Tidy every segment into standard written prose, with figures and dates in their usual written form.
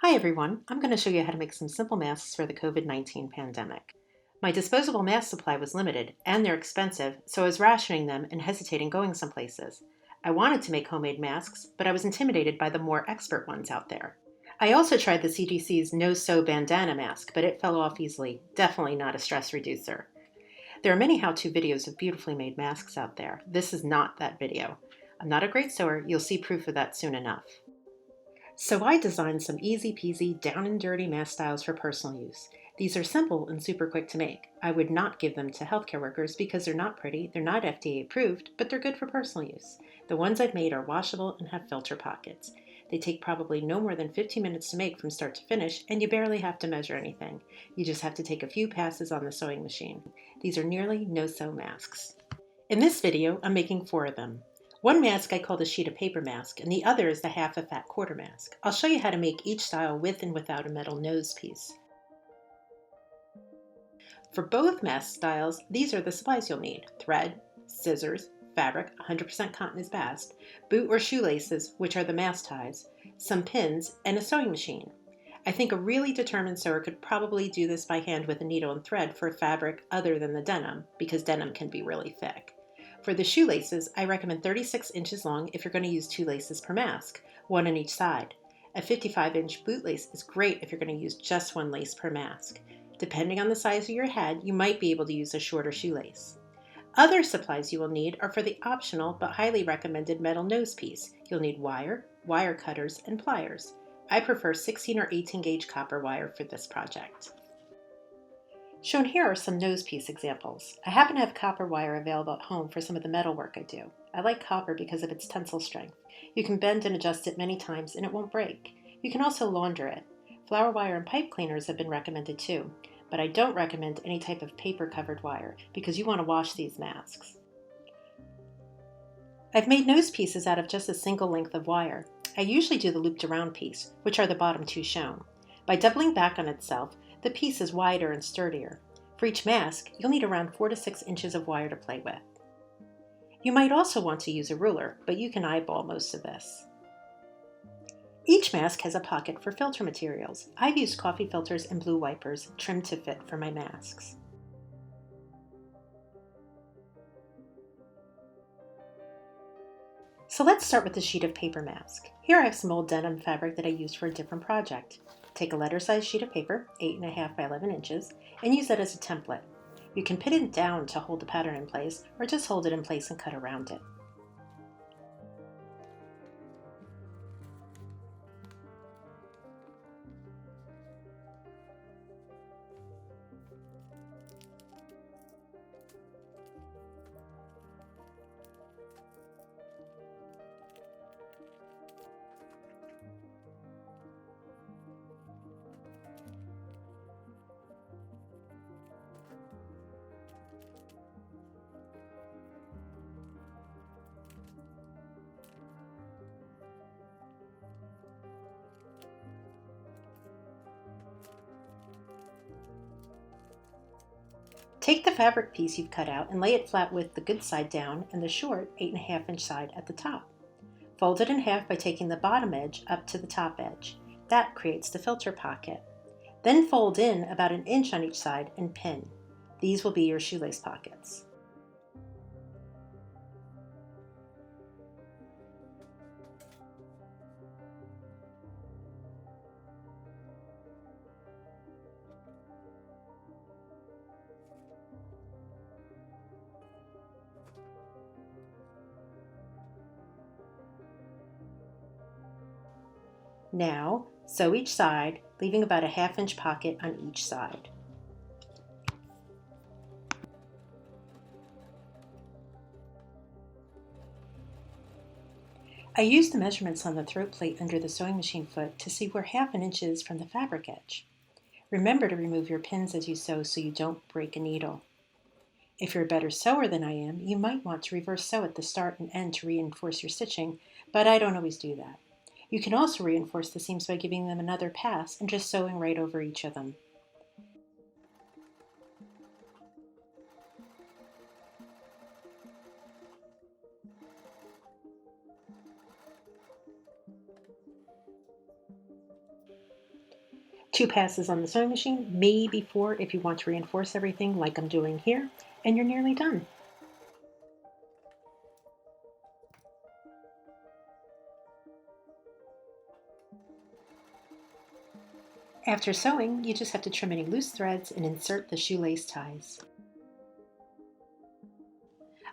Hi everyone, I'm going to show you how to make some simple masks for the COVID-19 pandemic. My disposable mask supply was limited, and they're expensive, so I was rationing them and hesitating going some places. I wanted to make homemade masks, but I was intimidated by the more expert ones out there. I also tried the CDC's no-sew bandana mask, but it fell off easily. Definitely not a stress reducer. There are many how-to videos of beautifully made masks out there. This is not that video. I'm not a great sewer, you'll see proof of that soon enough. So I designed some easy peasy down and dirty mask styles for personal use. These are simple and super quick to make. I would not give them to healthcare workers because they're not pretty, they're not FDA approved, but they're good for personal use. The ones I've made are washable and have filter pockets. They take probably no more than 15 minutes to make from start to finish, and you barely have to measure anything. You just have to take a few passes on the sewing machine. These are nearly no-sew masks. In this video, I'm making 4 of them. One mask I call the sheet of paper mask, and the other is the half a fat quarter mask. I'll show you how to make each style with and without a metal nose piece. For both mask styles, these are the supplies you'll need: thread, scissors, fabric, 100% cotton is best, boot or shoelaces, which are the mask ties, some pins, and a sewing machine. I think a really determined sewer could probably do this by hand with a needle and thread for fabric other than the denim, because denim can be really thick. For the shoelaces, I recommend 36 inches long if you're going to use 2 laces per mask, 1 on each side. A 55-inch boot lace is great if you're going to use just 1 lace per mask. Depending on the size of your head, you might be able to use a shorter shoelace. Other supplies you will need are for the optional but highly recommended metal nose piece. You'll need wire, wire cutters, and pliers. I prefer 16 or 18 gauge copper wire for this project. Shown here are some nose piece examples. I happen to have copper wire available at home for some of the metal work I do. I like copper because of its tensile strength. You can bend and adjust it many times and it won't break. You can also launder it. Flower wire and pipe cleaners have been recommended too, but I don't recommend any type of paper covered wire because you want to wash these masks. I've made nose pieces out of just a single length of wire. I usually do the looped around piece, which are the bottom 2 shown. By doubling back on itself, the piece is wider and sturdier. For each mask, you'll need around 4 to 6 inches of wire to play with. You might also want to use a ruler, but you can eyeball most of this. Each mask has a pocket for filter materials. I've used coffee filters and blue wipers trimmed to fit for my masks. So let's start with the sheet of paper mask. Here I have some old denim fabric that I used for a different project. Take a letter-sized sheet of paper, 8.5 by 11 inches, and use that as a template. You can pin it down to hold the pattern in place, or just hold it in place and cut around it. Take the fabric piece you've cut out and lay it flat with the good side down and the short 8.5-inch side at the top. Fold it in half by taking the bottom edge up to the top edge. That creates the filter pocket. Then fold in about 1 inch on each side and pin. These will be your shoelace pockets. Now, sew each side, leaving about a 1/2-inch pocket on each side. I used the measurements on the throat plate under the sewing machine foot to see where 1/2 inch is from the fabric edge. Remember to remove your pins as you sew so you don't break a needle. If you're a better sewer than I am, you might want to reverse sew at the start and end to reinforce your stitching, but I don't always do that. You can also reinforce the seams by giving them another pass and just sewing right over each of them. 2 passes on the sewing machine, maybe 4 if you want to reinforce everything like I'm doing here, and you're nearly done. After sewing, you just have to trim any loose threads and insert the shoelace ties.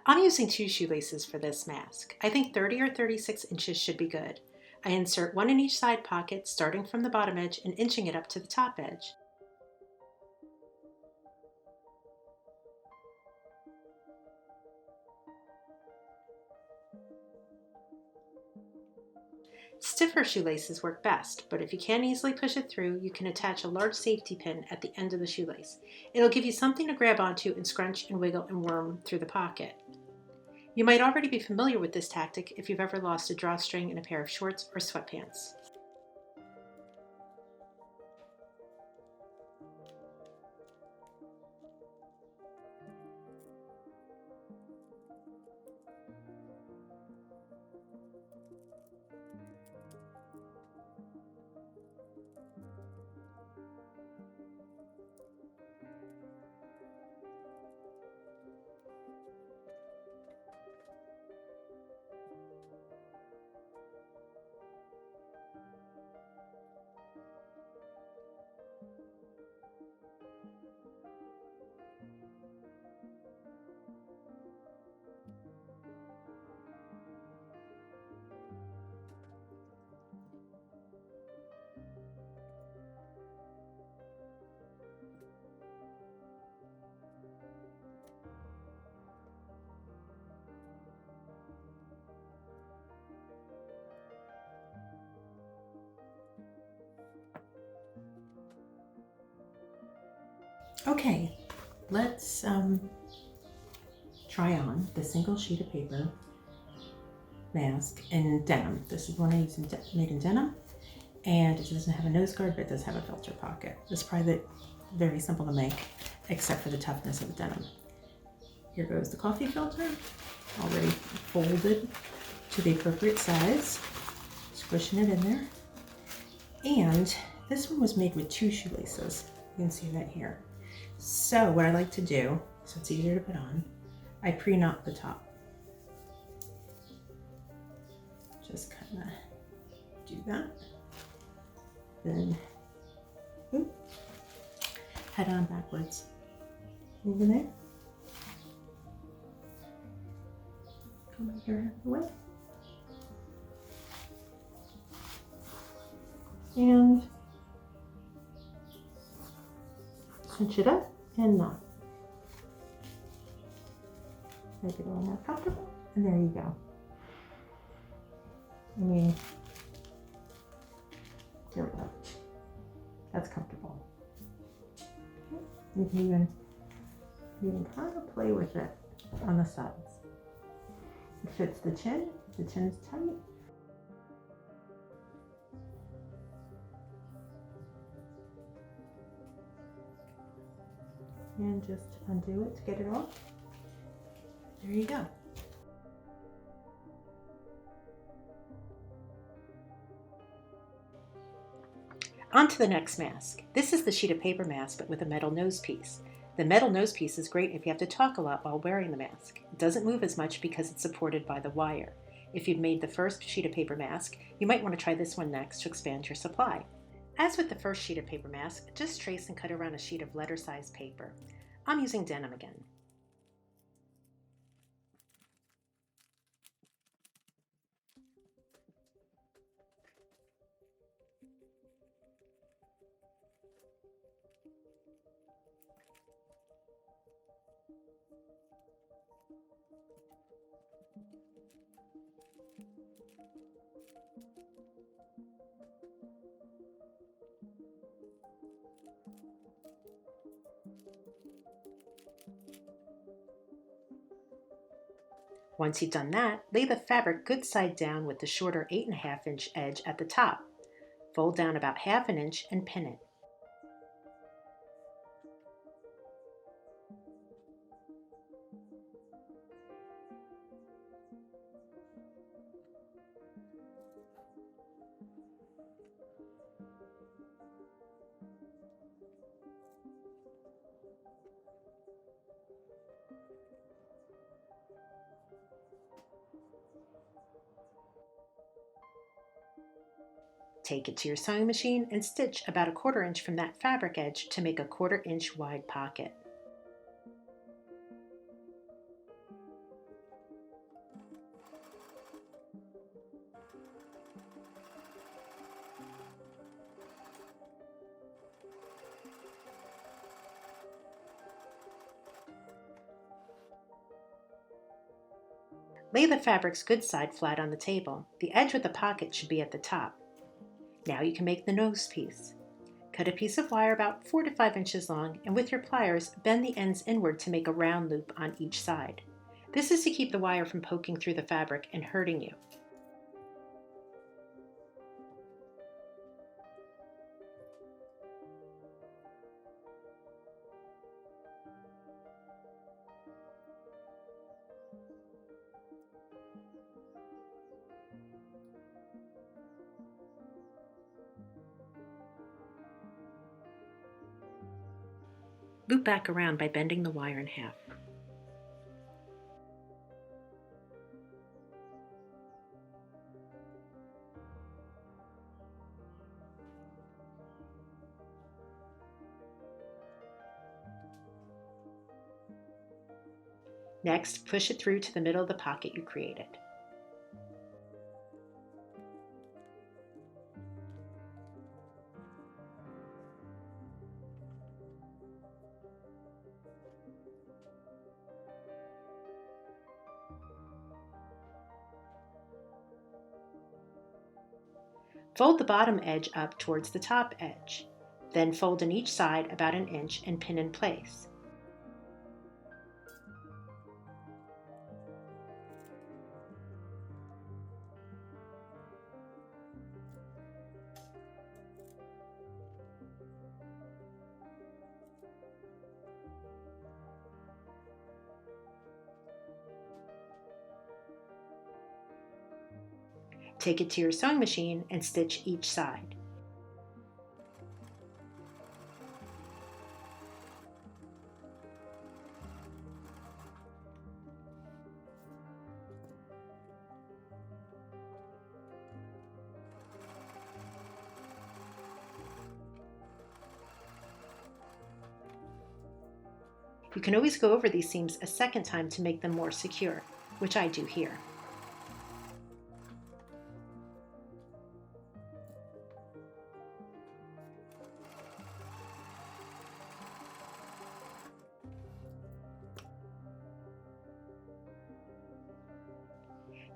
I'm using 2 shoelaces for this mask. I think 30 or 36 inches should be good. I insert one in each side pocket, starting from the bottom edge and inching it up to the top edge. Stiffer shoelaces work best, but if you can't easily push it through, you can attach a large safety pin at the end of the shoelace. It'll give you something to grab onto and scrunch and wiggle and worm through the pocket. You might already be familiar with this tactic if you've ever lost a drawstring in a pair of shorts or sweatpants. Okay, let's try on the single sheet of paper mask in denim. This is one I use made in denim, and it doesn't have a nose guard, but it does have a filter pocket. It's probably very simple to make, except for the toughness of the denim. Here goes the coffee filter, already folded to the appropriate size, squishing it in there. And this one was made with 2 shoelaces. You can see that here. So what I like to do, so it's easier to put on, I pre-knot the top. Just kind of do that. Then, head on backwards. Over there. Come right here out the way. And cinch it up and knot. Make it a little more comfortable, and there you go. I mean, there we go. That's comfortable. You can even kind of play with it on the sides. It fits the chin. The chin's tight. And just undo it to get it off. There you go. On to the next mask. This is the sheet of paper mask, but with a metal nose piece. The metal nose piece is great if you have to talk a lot while wearing the mask. It doesn't move as much because it's supported by the wire. If you've made the first sheet of paper mask, you might want to try this one next to expand your supply. As with the first sheet of paper mask, just trace and cut around a sheet of letter-sized paper. I'm using denim again. Once you've done that, lay the fabric good side down with the shorter 8.5 inch edge at the top. Fold down about 1/2 inch and pin it. Take it to your sewing machine and stitch about a 1/4 inch from that fabric edge to make a 1/4 inch wide pocket. Lay the fabric's good side flat on the table. The edge with the pocket should be at the top. Now you can make the nose piece. Cut a piece of wire about 4 to 5 inches long, and with your pliers, bend the ends inward to make a round loop on each side. This is to keep the wire from poking through the fabric and hurting you. Loop back around by bending the wire in half. Next, push it through to the middle of the pocket you created. Fold the bottom edge up towards the top edge. Then fold in each side about 1 inch and pin in place. Take it to your sewing machine and stitch each side. You can always go over these seams a second time to make them more secure, which I do here.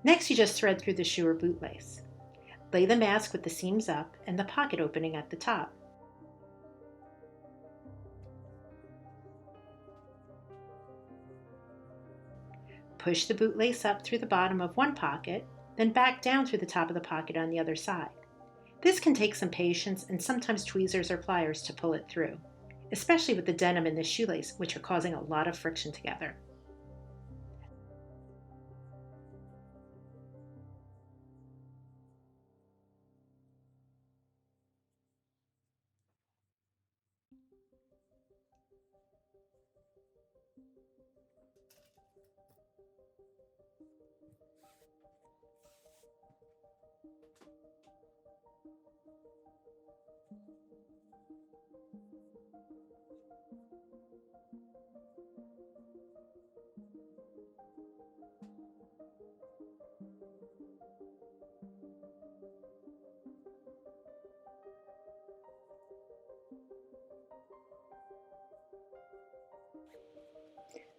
Next, you just thread through the shoe or bootlace. Lay the mask with the seams up and the pocket opening at the top. Push the bootlace up through the bottom of one pocket, then back down through the top of the pocket on the other side. This can take some patience and sometimes tweezers or pliers to pull it through, especially with the denim and the shoelace, which are causing a lot of friction together.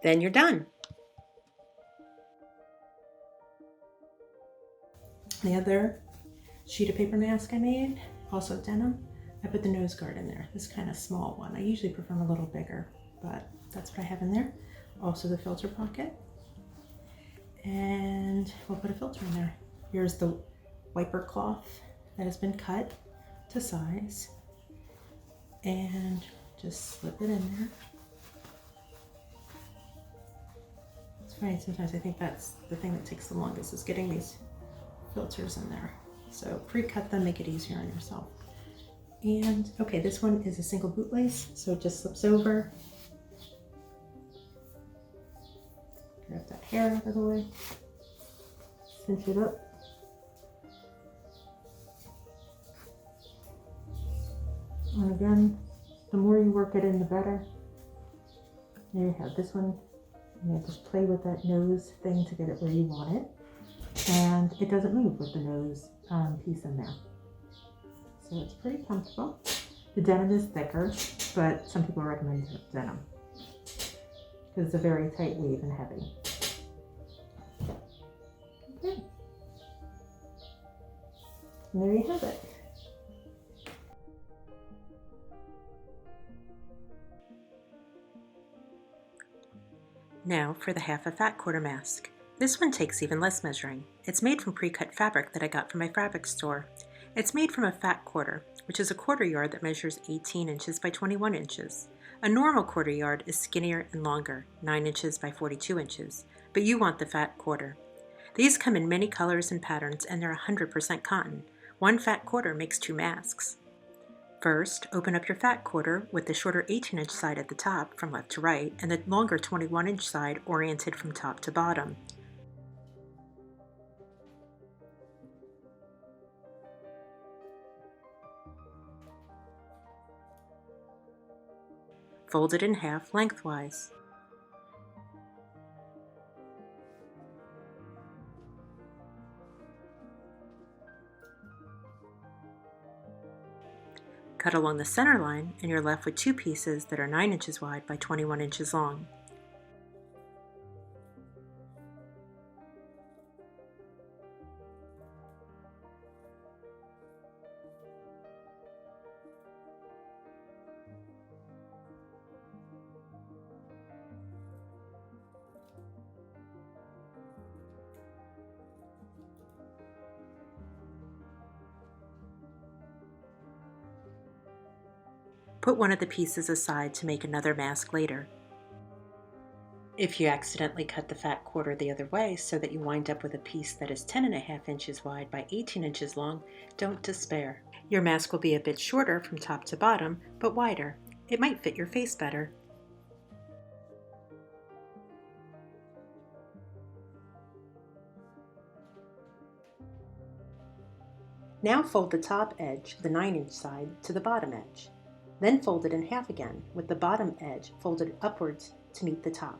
Then you're done. The other sheet of paper mask I made, also denim, I put the nose guard in there, this kind of small one. I usually prefer them a little bigger, but that's what I have in there. Also the filter pocket. And we'll put a filter in there. Here's the wiper cloth that has been cut to size. And just slip it in there. It's funny, sometimes I think that's the thing that takes the longest, is getting these filters in there. So pre-cut them, make it easier on yourself. And okay, this one is a single bootlace, so it just slips over. Grab that hair out of the way, cinch it up. And again, the more you work it in, the better. There you have this one. You just play with that nose thing to get it where you want it. And it doesn't move with the nose piece in there. So it's pretty comfortable. The denim is thicker, but some people recommend denim because it's a very tight weave and heavy. Okay. And there you have it. Now for the half a fat quarter mask. This one takes even less measuring. It's made from pre-cut fabric that I got from my fabric store. It's made from a fat quarter, which is a quarter yard that measures 18 inches by 21 inches. A normal quarter yard is skinnier and longer, 9 inches by 42 inches, but you want the fat quarter. These come in many colors and patterns, and they're 100% cotton. One fat quarter makes 2 masks. First, open up your fat quarter with the shorter 18-inch side at the top from left to right and the longer 21-inch side oriented from top to bottom. Fold it in half lengthwise. Cut along the center line and you're left with 2 pieces that are 9 inches wide by 21 inches long. Put one of the pieces aside to make another mask later. If you accidentally cut the fat quarter the other way so that you wind up with a piece that is 10.5 inches wide by 18 inches long, don't despair. Your mask will be a bit shorter from top to bottom, but wider. It might fit your face better. Now fold the top edge, the 9-inch side, to the bottom edge. Then fold it in half again, with the bottom edge folded upwards to meet the top.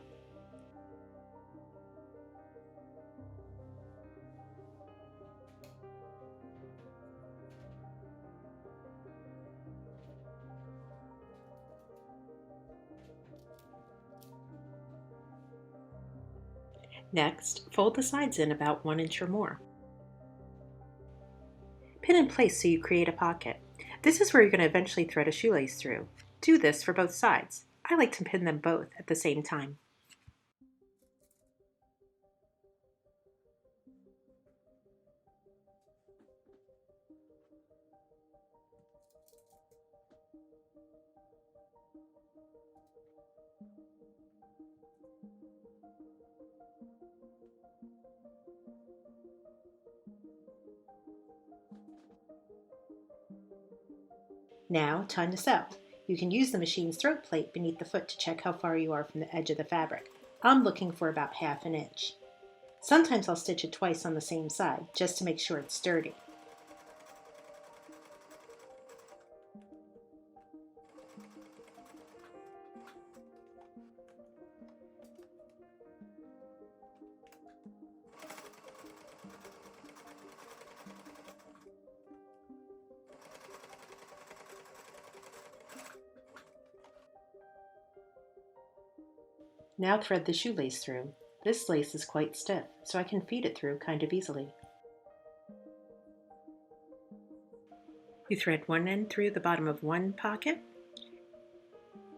Next, fold the sides in about 1 inch or more. Pin in place so you create a pocket. This is where you're going to eventually thread a shoelace through. Do this for both sides. I like to pin them both at the same time. Now, time to sew. You can use the machine's throat plate beneath the foot to check how far you are from the edge of the fabric. I'm looking for about 1/2 inch. Sometimes I'll stitch it twice on the same side, just to make sure it's sturdy. Now thread the shoelace through. This lace is quite stiff, so I can feed it through kind of easily. You thread one end through the bottom of one pocket,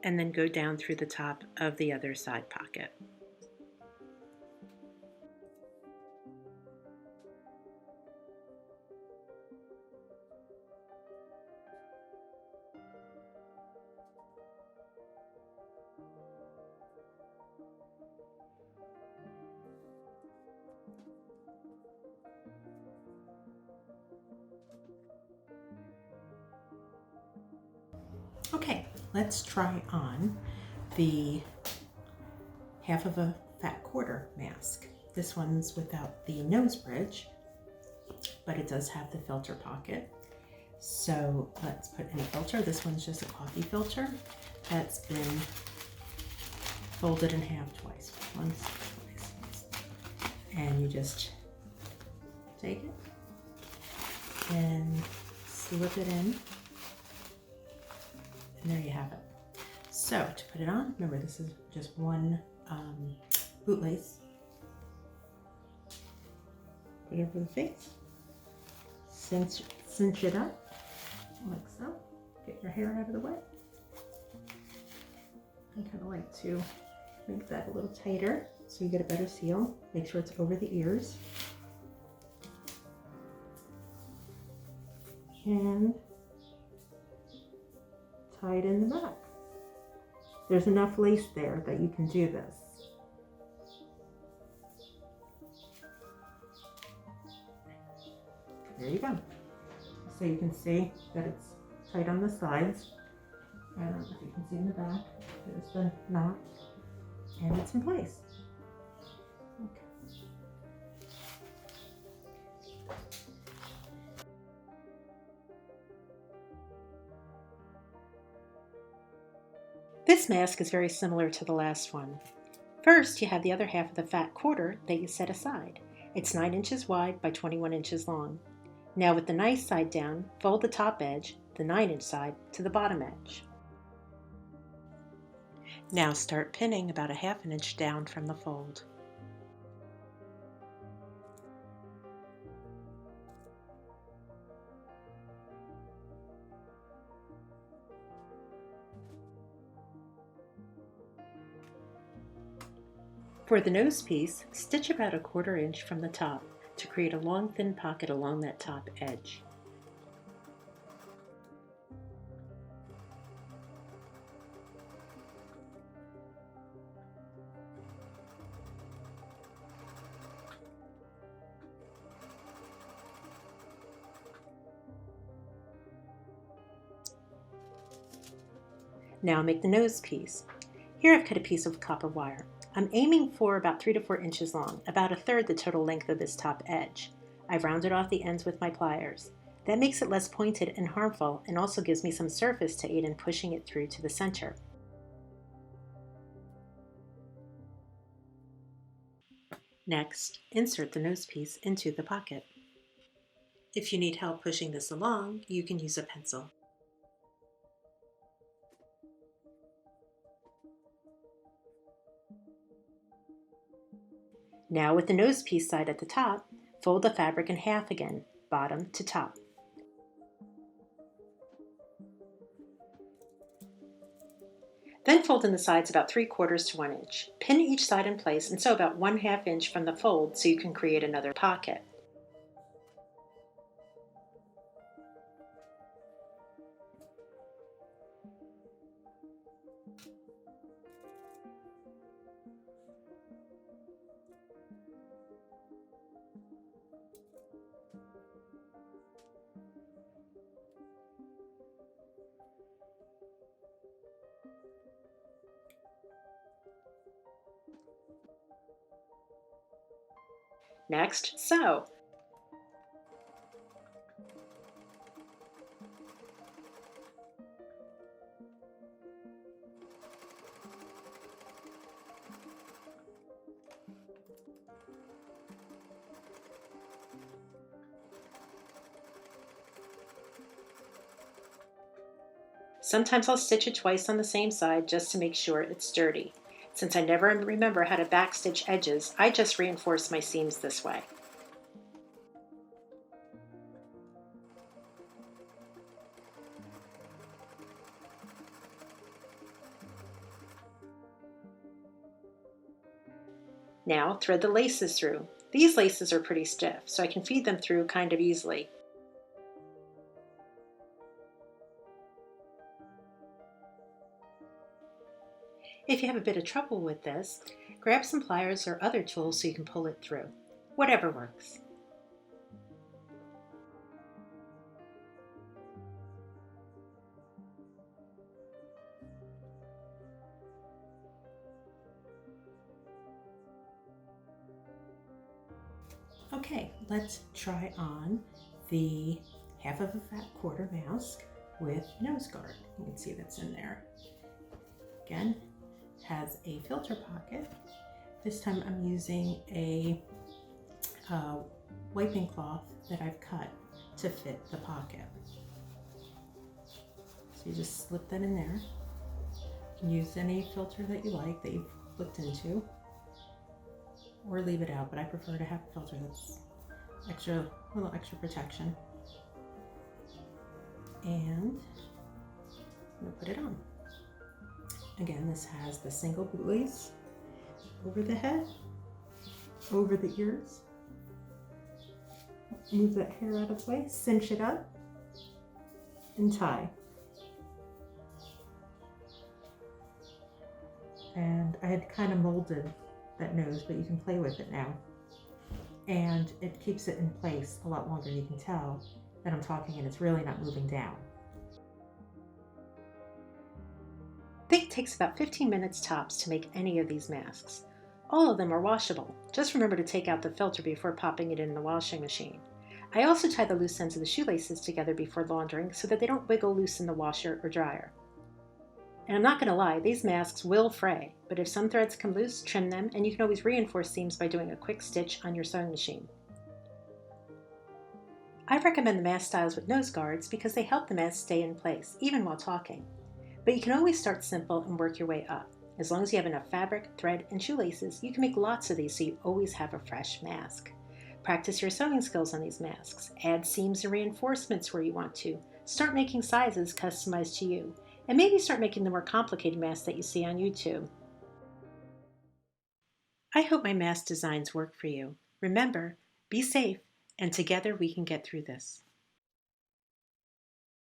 and then go down through the top of the other side pocket. Okay, let's try on the half of a fat quarter mask. This one's without the nose bridge, but it does have the filter pocket. So let's put in a filter. This one's just a coffee filter that's been folded in half twice. Once, twice. And you just take it and slip it in. And there you have it. So to put it on, remember this is just one bootlace. Put it over the face. Cinch it up like so. Get your hair out of the way. I kind of like to make that a little tighter so you get a better seal. Make sure it's over the ears. And tie it in the back. There's enough lace there that you can do this. There you go. So you can see that it's tight on the sides. I don't know if you can see in the back. There's the knot, and it's in place. Okay. This mask is very similar to the last one. First, you have the other half of the fat quarter that you set aside. It's 9 inches wide by 21 inches long. Now with the nice side down, fold the top edge, the 9-inch side, to the bottom edge. Now start pinning about a 1/2 inch down from the fold. For the nose piece, stitch about a 1/4 inch from the top to create a long thin pocket along that top edge. Now make the nose piece. Here I've cut a piece of copper wire. I'm aiming for about 3 to 4 inches long, about 1/3 the total length of this top edge. I've rounded off the ends with my pliers. That makes it less pointed and harmful and also gives me some surface to aid in pushing it through to the center. Next, insert the nose piece into the pocket. If you need help pushing this along, you can use a pencil. Now with the nose piece side at the top, fold the fabric in half again, bottom to top. Then fold in the sides about 3/4 to 1 inch. Pin each side in place and sew about 1/2 inch from the fold so you can create another pocket. Next, sew. Sometimes I'll stitch it twice on the same side just to make sure it's sturdy. Since I never remember how to backstitch edges, I just reinforce my seams this way. Now thread the laces through. These laces are pretty stiff, so I can feed them through kind of easily. If you have a bit of trouble with this, grab some pliers or other tools so you can pull it through. Whatever works. Okay, let's try on the half of a fat quarter mask with nose guard. You can see that's in there. Again, has a filter pocket. This time I'm using a wiping cloth that I've cut to fit the pocket. So you just slip that in there. You can use any filter that you like that you've looked into, or leave it out, but I prefer to have a filter that's a little extra protection. And I'm gonna put it on. Again, this has the single bootlace over the head, over the ears. Move that hair out of the way, cinch it up, and tie. And I had kind of molded that nose, but you can play with it now. And it keeps it in place a lot longer. You can tell that I'm talking and it's really not moving down. I think it takes about 15 minutes tops to make any of these masks. All of them are washable. Just remember to take out the filter before popping it in the washing machine. I also tie the loose ends of the shoelaces together before laundering so that they don't wiggle loose in the washer or dryer. And I'm not going to lie, these masks will fray, but if some threads come loose, trim them, and you can always reinforce seams by doing a quick stitch on your sewing machine. I recommend the mask styles with nose guards because they help the mask stay in place, even while talking. But you can always start simple and work your way up. As long as you have enough fabric, thread, and shoelaces, you can make lots of these so you always have a fresh mask. Practice your sewing skills on these masks. Add seams and reinforcements where you want to. Start making sizes customized to you. And maybe start making the more complicated masks that you see on YouTube. I hope my mask designs work for you. Remember, be safe, and together we can get through this.